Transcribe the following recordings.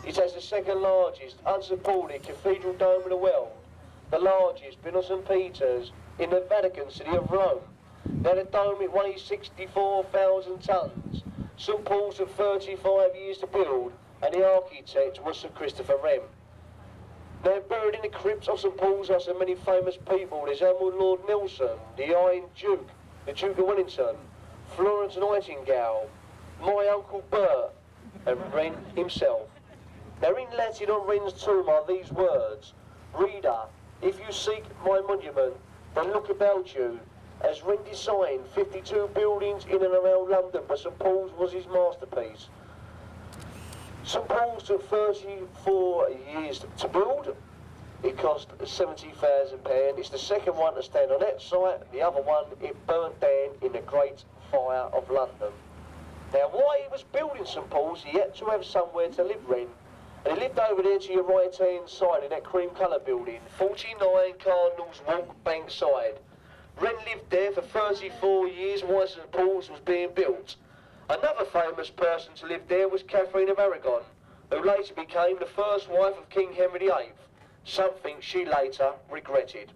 It has the second largest unsupported cathedral dome in the world, the largest being on St. Peter's in the Vatican City of Rome. Now the dome it weighs 64,000 tonnes. St. Paul's took 35 years to build, and the architect was Sir Christopher Wren. Now buried in the crypts of St. Paul's are so many famous people. There's Admiral Lord Nelson, the Iron Duke, the Duke of Wellington, Florence Nightingale, my Uncle Bert, and Wren himself. Now in Latin on Wren's tomb are these words: Reader, if you seek my monument, then look about you. As Wren designed 52 buildings in and around London, but St. Paul's was his masterpiece. St. Paul's took 34 years to build. It cost £70,000. It's the second one to stand on that site. The other one, it burnt down in the Great Fire of London. Now, while he was building St. Paul's, he had to have somewhere to live, Wren. And he lived over there to your right-hand side in that cream colour building, 49 Cardinals Walk Bankside. Wren lived there for 34 years while St. Paul's was being built. Another famous person to live there was Catherine of Aragon, who later became the first wife of King Henry VIII, something she later regretted.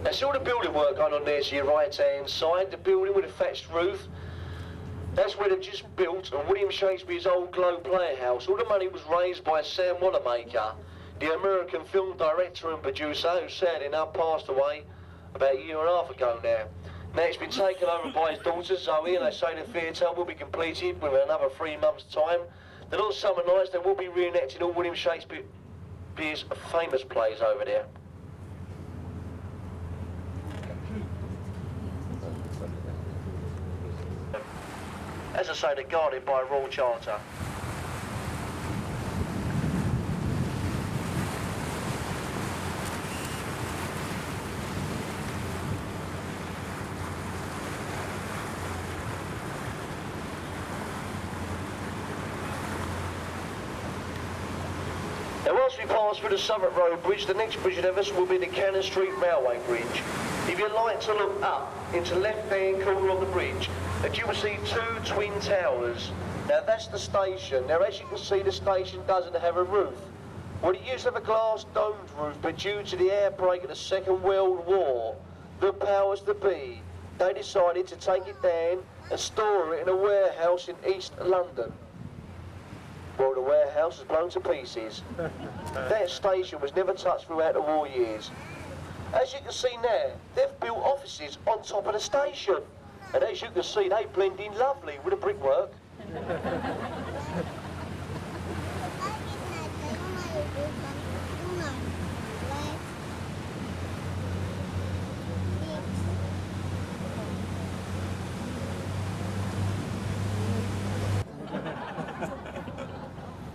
That's all the building work going on there to your right-hand side, the building with a thatched roof. That's where they've just built William Shakespeare's old Globe Playhouse. All the money was raised by Sam Wanamaker, the American film director and producer who sadly now passed away about a year and a half ago now. Now it's been taken over by his daughter Zoe, and they say the theatre will be completed within another 3 months' time. Then on summer nights they will be reenacting all William Shakespeare's famous plays over there. As I say, they're guarded by a royal charter. Now once we pass through the Southwark Road Bridge, the next bridge of us will be the Cannon Street Railway Bridge. If you'd like to look up into the left-hand corner of the bridge, that you will see 2 twin towers. Now that's the station. Now as you can see, the station doesn't have a roof. Well, it used to have a glass domed roof, but due to the air break of the Second World War, the powers that be, they decided to take it down and store it in a warehouse in East London. Well, the warehouse has blown to pieces. That station was never touched throughout the war years. As you can see now, they've built offices on top of the station. And as you can see, they blend in lovely with the brickwork.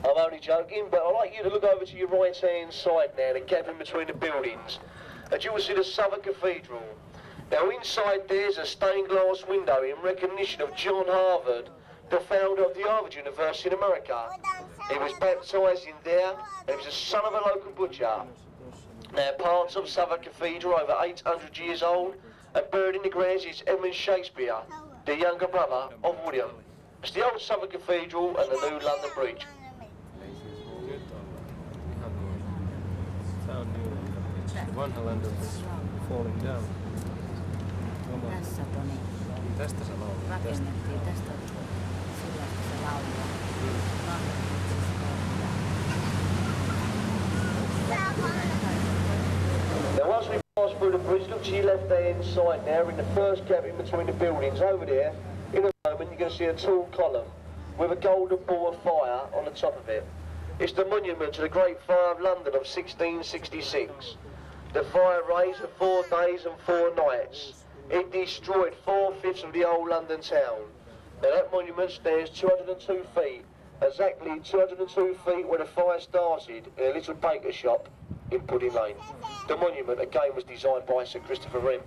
I'm only joking, but I'd like you to look over to your right-hand side now, the gap in between the buildings, and you will see the Southwark Cathedral. Now inside there's a stained glass window in recognition of John Harvard, the founder of the Harvard University in America. He was baptised in there, and he was the son of a local butcher. Now parts of Southwark Cathedral, over 800 years old, and buried in the grounds is Edmund Shakespeare, the younger brother of William. It's the old Southwark Cathedral and the new London Bridge. Vanha is falling down. Tässä Toni Tästä se laulaa. rakennettiin tästä sillä se laulaa. Now once we pass through the bridge, look to your left hand side now, in the first gap in between the buildings over there. In a moment you're going to see a tall column with a golden ball of fire on the top of it. It's the monument to the Great Fire of London of 1666. The fire raged for 4 days and 4 nights. It destroyed 4/5 of the old London town. Now that monument stands 202 feet, exactly 202 feet where the fire started in a little baker shop in Pudding Lane. The monument again was designed by Sir Christopher Wren.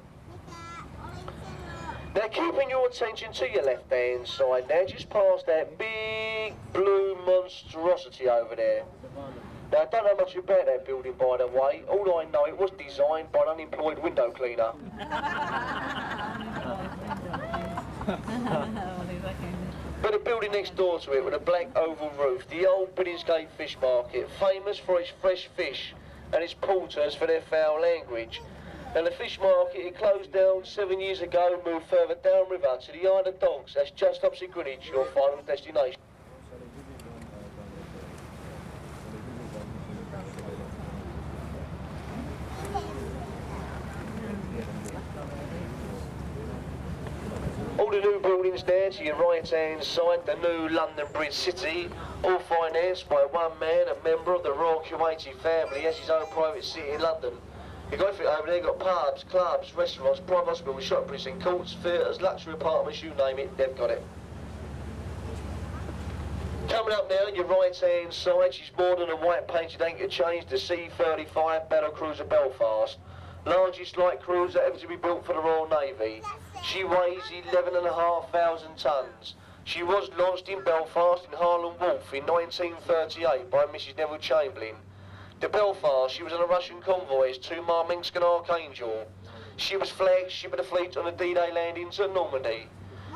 Now keeping your attention to your left hand side now, just past that big blue monstrosity over there. Now, I don't know much about that building, by the way. All I know, it was designed by an unemployed window cleaner. But the building next door to it with a black oval roof, the old Billingsgate Fish Market, famous for its fresh fish and its porters for their foul language. And the fish market, it closed down 7 years ago and moved further downriver to the Isle of Dogs. That's just opposite Greenwich, your final destination. All the new buildings there to your right-hand side, the new London Bridge City, all financed by one man, a member of the Royal Kuwaiti family, has his own private city in London. You go for it over there, you've got pubs, clubs, restaurants, private hospitals, shopping precinct, courts, theatres, luxury apartments, you name it, they've got it. Coming up now on your right-hand side, she's more than a white painted anchor change, the C-35 battle cruiser Belfast. Largest light cruiser ever to be built for the Royal Navy. She weighs 11,500 tonnes. She was launched in Belfast in Harlem Wharf in 1938 by Mrs. Neville Chamberlain. To Belfast, she was on a Russian convoy as to Marminsk and Archangel. She was flagship of the fleet on the D-Day landings at Normandy.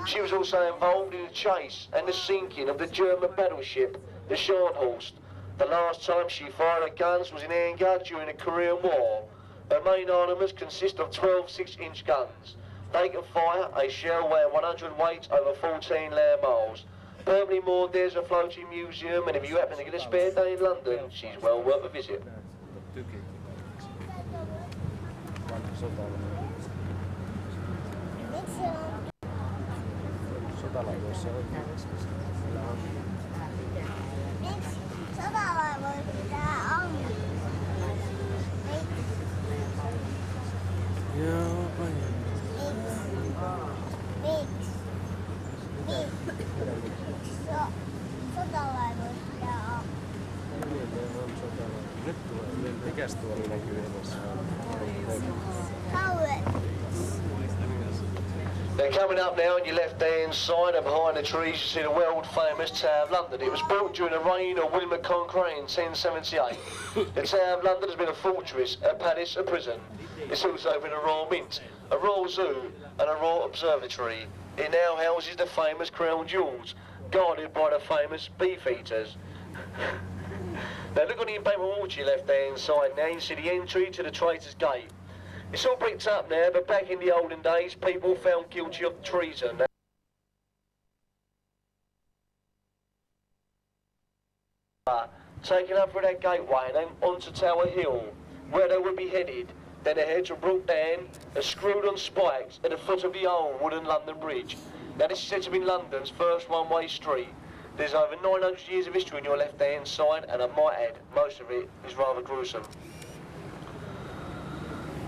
She was also involved in the chase and the sinking of the German battleship, the Scharnhorst. The last time she fired her guns was in anger during the Korean War. Her main armaments consist of 12 6-inch guns. They can fire a shell weighing 100 weight over 14 land miles. Permanently moored there's a floating museum, and if you happen to get a spare day in London, she's well worth a visit. Mikäs tuolla näkyy edessä? They're coming up now on your left-hand side, and behind the trees you see the world-famous Tower of London. It was built during the reign of William the Conqueror in 1078. The Tower of London has been a fortress, a palace, a prison. It's also been a royal mint, a royal zoo, and a royal observatory. It now houses the famous crown jewels, guarded by the famous beef eaters. Now look on the embankment wall to your left-hand side now, you see the entry to the Traitor's Gate. It's all bricked up now, but back in the olden days, people found guilty of treason. Taken up through that gateway and then onto Tower Hill, where they would be headed. Then their heads were brought down and screwed on spikes at the foot of the old wooden London Bridge. Now this is said to be London's first one-way street. There's over 900 years of history on your left-hand side, and I might add, most of it is rather gruesome.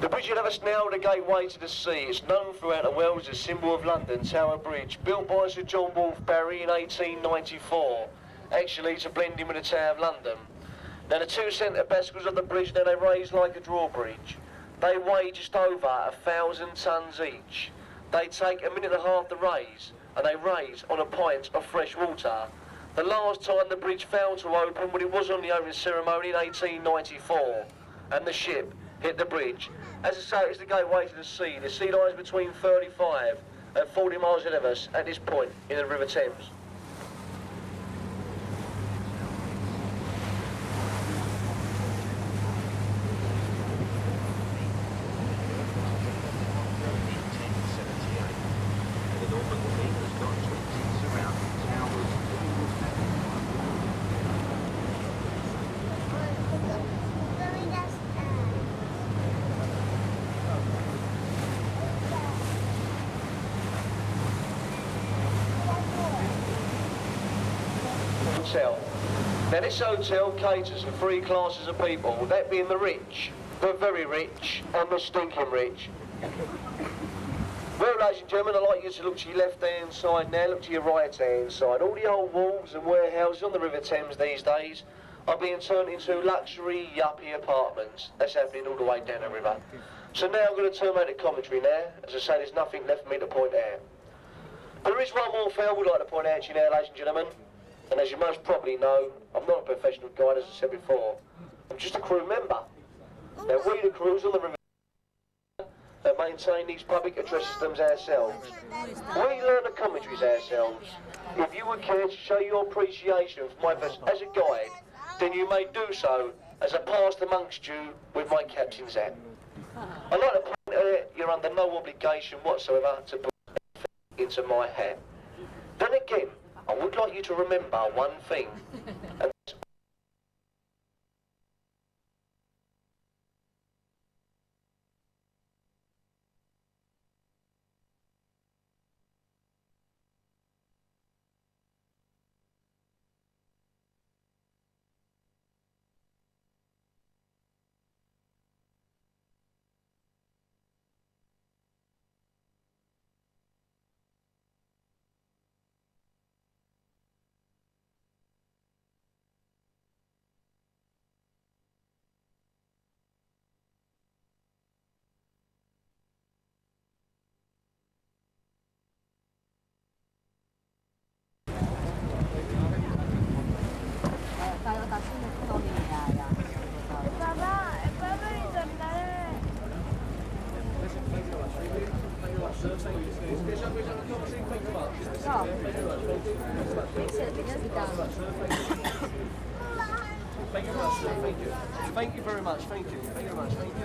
The bridge you'll have us now, the gateway to the sea. It's known throughout the world as a symbol of London, Tower Bridge, built by Sir John Wolfe Barry in 1894, actually to blend in with the Tower of London. Now the two centre bascles of the bridge, now they raise like a drawbridge. They weigh just over 1,000 tonnes each. They take a minute and a half to raise, and they raise on a pint of fresh water. The last time the bridge failed to open, well, it was on the opening ceremony in 1894, and the ship hit the bridge. As I say, it's the gateway to the sea. The sea lies between 35 and 40 miles ahead of us at this point in the River Thames. Now this hotel caters for three classes of people, that being the rich, the very rich, and the stinking rich. Well, ladies and gentlemen, I'd like you to look to your left-hand side now, look to your right-hand side. All the old wharves and warehouses on the River Thames these days are being turned into luxury, yuppie apartments. That's happening all the way down the river. So now I'm going to terminate the commentary now. As I say, there's nothing left for me to point out. But there is one more thing I would like to point out to you now, ladies and gentlemen. And as you most probably know, I'm not a professional guide, as I said before. I'm just a crew member. Now, we the crews on the river maintain these public address systems ourselves. We learn the commentaries ourselves. If you would care to show your appreciation for my vessel as a guide, then you may do so as I pass amongst you with my captain's hat. I'd like to point out you're under no obligation whatsoever to put into my hat. Then again, I would like you to remember one thing, and Thank you very much. Thank you. Thank you very much. Thank you.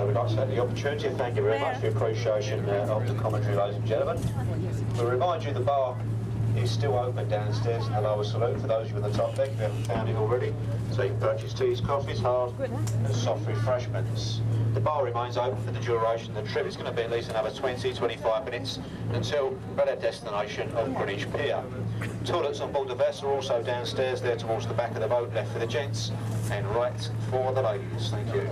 We'd like to take the opportunity to thank you very much for your appreciation of the commentary, ladies and gentlemen. We remind you the bar is still open downstairs in the lower saloon for those of you on the top deck who haven't found it already. So you can purchase teas, coffees, hard and soft refreshments. The bar remains open for the duration of the trip. It's going to be at least another 20-25 minutes until we're at our destination of Greenwich Pier. Toilets on board the vessel are also downstairs there towards the back of the boat, left for the gents and right for the ladies. Thank you.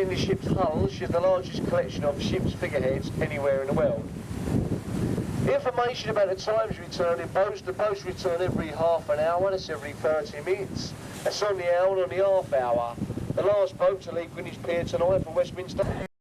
in the ship's hull is the largest collection of ship's figureheads anywhere in the world. Information about the times returning boats, the boats return every half an hour, that's every 30 minutes. That's on the hour and on the half hour. The last boat to leave Greenwich Pier tonight for Westminster.